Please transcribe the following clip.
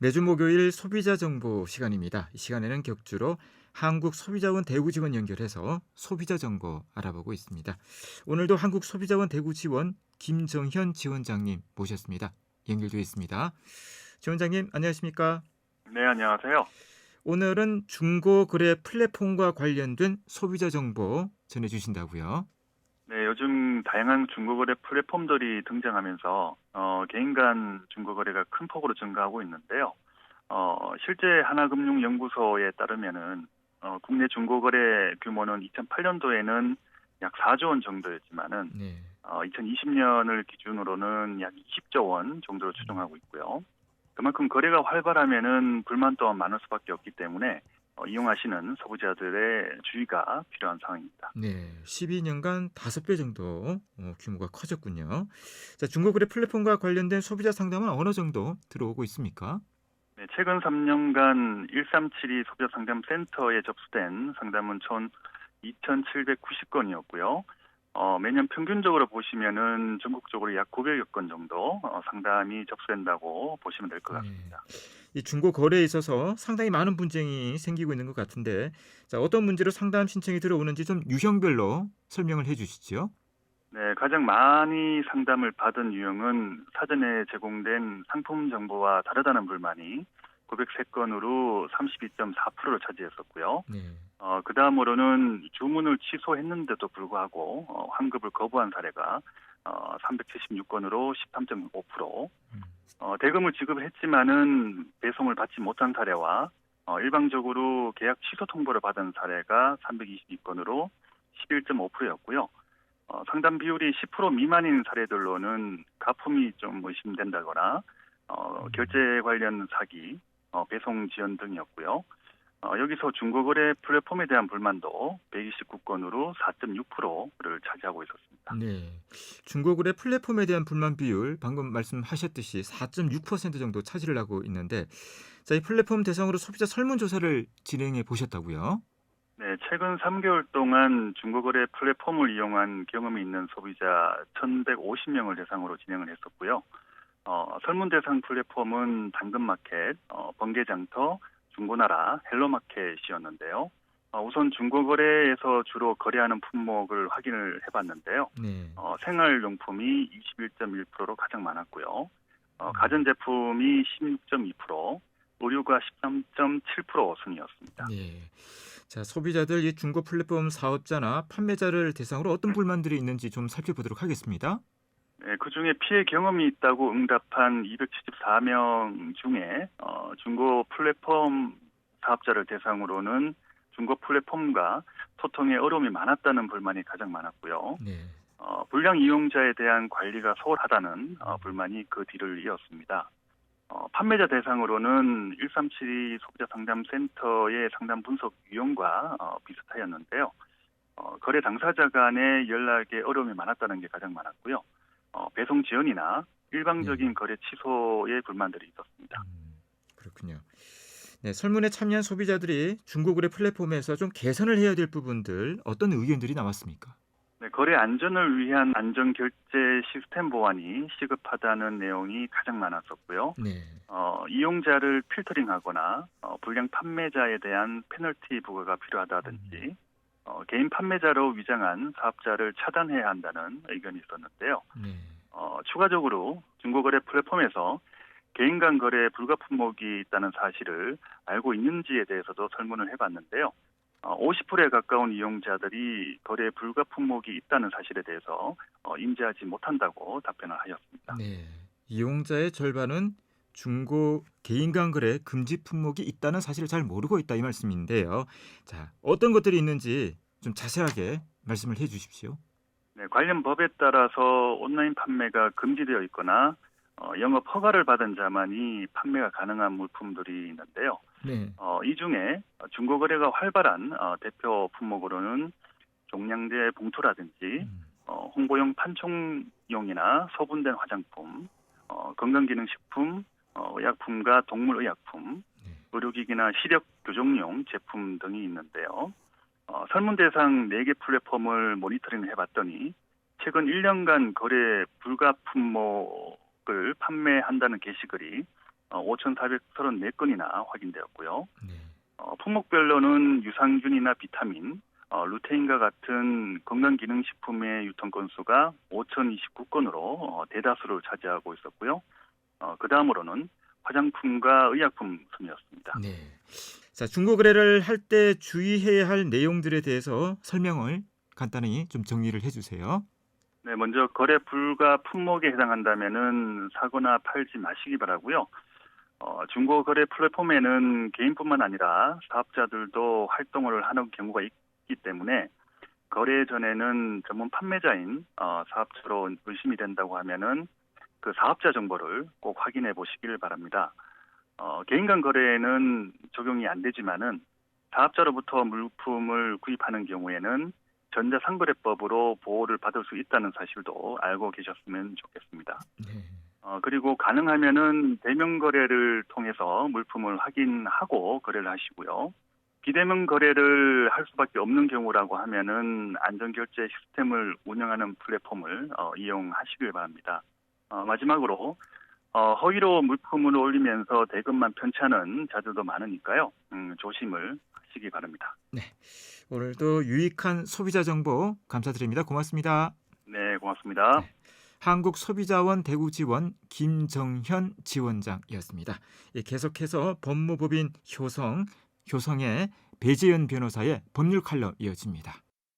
매주 목요일 소비자 정보 시간입니다. 이 시간에는 격주로 한국소비자원 대구지원 연결해서 소비자 정보 알아보고 있습니다. 오늘도 한국소비자원 대구지원 김정현 지원장님 모셨습니다. 연결되어 있습니다. 지원장님 안녕하십니까? 네, 안녕하세요. 오늘은 중고거래 플랫폼과 관련된 소비자 정보 전해주신다고요? 네, 요즘 다양한 중고거래 플랫폼들이 등장하면서 개인 간 중고거래가 큰 폭으로 증가하고 있는데요. 실제 하나금융연구소에 따르면은 국내 중고거래 규모는 2008년도에는 약 4조 원 정도였지만은 네. 2020년을 기준으로는 약 20조 원 정도로 추정하고 있고요. 그만큼 거래가 활발하면은 불만 또한 많을 수밖에 없기 때문에 이용하시는 소비자들의 주의가 필요한 상황입니다. 네, 12년간 5배 정도 규모가 커졌군요. 자, 중고거래 플랫폼과 관련된 소비자 상담은 어느 정도 들어오고 있습니까? 네, 최근 3년간 1372 소비자 상담 센터에 접수된 상담은 총 2,790건이었고요. 매년 평균적으로 보시면은 전국적으로 약 900여 건 정도 상담이 접수된다고 보시면 될 것 네. 같습니다. 이 중고 거래에 있어서 상당히 많은 분쟁이 생기고 있는 것 같은데, 자, 어떤 문제로 상담 신청이 들어오는지 좀 유형별로 설명을 해주시죠. 네, 가장 많이 상담을 받은 유형은 사전에 제공된 상품 정보와 다르다는 불만이 903건으로 32.4%를 차지했었고요. 네. 그 다음으로는 주문을 취소했는데도 불구하고 환급을 거부한 사례가 376건으로 13.5%, 음. 대금을 지급했지만은 배송을 받지 못한 사례와 일방적으로 계약 취소 통보를 받은 사례가 322건으로 11.5%였고요. 상담 비율이 10% 미만인 사례들로는 가품이 좀 의심된다거나 결제 관련 사기, 배송 지연 등이었고요. 여기서 중고거래 플랫폼에 대한 불만도 129건으로 4.6%를 차지하고 있었습니다. 네. 중고거래 플랫폼에 대한 불만 비율 방금 말씀하셨듯이 4.6% 정도 차지를 하고 있는데, 자, 이 플랫폼 대상으로 소비자 설문조사를 진행해 보셨다고요? 네, 최근 3개월 동안 중고거래 플랫폼을 이용한 경험이 있는 소비자 1,150명을 대상으로 진행을 했었고요. 설문 대상 플랫폼은 당근마켓, 번개장터, 중고나라, 헬로마켓이었는데요. 우선 중고거래에서 주로 거래하는 품목을 확인을 해봤는데요. 네. 생활용품이 21.1%로 가장 많았고요. 음. 가전제품이 16.2%, 의류가 13.7% 순이었습니다. 네. 자, 소비자들 이 중고 플랫폼 사업자나 판매자를 대상으로 어떤 불만들이 있는지 좀 살펴보도록 하겠습니다. 네, 그중에 피해 경험이 있다고 응답한 274명 중에 중고 플랫폼 사업자를 대상으로는 중고 플랫폼과 소통에 어려움이 많았다는 불만이 가장 많았고요. 네. 불량 이용자에 대한 관리가 소홀하다는 불만이 그 뒤를 이었습니다. 판매자 대상으로는 1372 소비자 상담센터의 상담 분석 유형과 비슷하였는데요. 거래 당사자 간의 연락에 어려움이 많았다는 게 가장 많았고요. 배송 지연이나 네. 일방적인 거래 취소에 불만들이 있었습니다. 그렇군요. 네, 설문에 참여한 소비자들이 중고거래 플랫폼에서 좀 개선을 해야 될 부분들 어떤 의견들이 나왔습니까? 네, 거래 안전을 위한 안전 결제 시스템 보완이 시급하다는 내용이 가장 많았었고요. 네. 이용자를 필터링하거나 불량 판매자에 대한 페널티 부과가 음. 필요하다든지 개인 판매자로 위장한 사업자를 차단해야 한다는 의견이 있었는데요. 네. 추가적으로 중고거래 플랫폼에서 개인 간 거래 불가 품목이 있다는 사실을 알고 있는지에 대해서도 설문을 해봤는데요. 50%에 가까운 이용자들이 거래 불가 품목이 있다는 사실에 대해서 인지하지 못한다고 답변을 하셨습니다. 네. 이용자의 절반은 중고 개인 간 거래 금지 품목이 있다는 사실을 잘 모르고 있다 이 말씀인데요. 자, 어떤 것들이 있는지 좀 자세하게 말씀을 해 주십시오. 네, 관련 법에 따라서 온라인 판매가 금지되어 있거나 영업 허가를 받은 자만이 판매가 가능한 물품들이 있는데요. 네. 이 중에 중고거래가 활발한 대표 품목으로는 종량제 봉투라든지 음. 홍보용 판촉용이나 소분된 화장품, 건강기능식품, 의약품과 동물의약품, 네. 의료기기나 시력 교정용 제품 등이 있는데요. 설문 대상 4개 플랫폼을 모니터링 해봤더니 최근 1년간 거래 불가 품목을 판매한다는 게시글이 5,434건이나 확인되었고요. 네. 품목별로는 유산균이나 비타민, 루테인과 같은 건강기능식품의 유통 건수가 5,029건으로 대다수를 차지하고 있었고요. 그 다음으로는 화장품과 의약품 순이었습니다. 네. 자, 중고 거래를 할 때 주의해야 할 내용들에 대해서 설명을 간단히 좀 정리를 해주세요. 네, 먼저 거래 불가 품목에 해당한다면은 사거나 팔지 마시기 바라고요. 중고 거래 플랫폼에는 개인뿐만 아니라 사업자들도 활동을 하는 경우가 있기 때문에 거래 전에는 전문 판매자인 사업자로 의심이 된다고 하면은 그 사업자 정보를 꼭 확인해 보시길 바랍니다. 개인 간 거래에는 적용이 안 되지만은 사업자로부터 물품을 구입하는 경우에는 전자상거래법으로 보호를 받을 수 있다는 사실도 알고 계셨으면 좋겠습니다. 네. 그리고 가능하면은 대면 거래를 통해서 물품을 확인하고 거래를 하시고요. 비대면 거래를 할 수밖에 없는 경우라고 하면은 안전결제 시스템을 운영하는 플랫폼을 이용하시길 바랍니다. 마지막으로 허위로 물품을 올리면서 대금만 편취하는 자들도 많으니까요. 조심을 하시기 바랍니다. 네. 오늘도 유익한 소비자 정보 감사드립니다. 고맙습니다. 네, 고맙습니다. 네. 한국소비자원 대구지원 김정현 지원장이었습니다. 계속해서 법무법인 효성의 배재현 변호사의 법률 칼럼 이어집니다.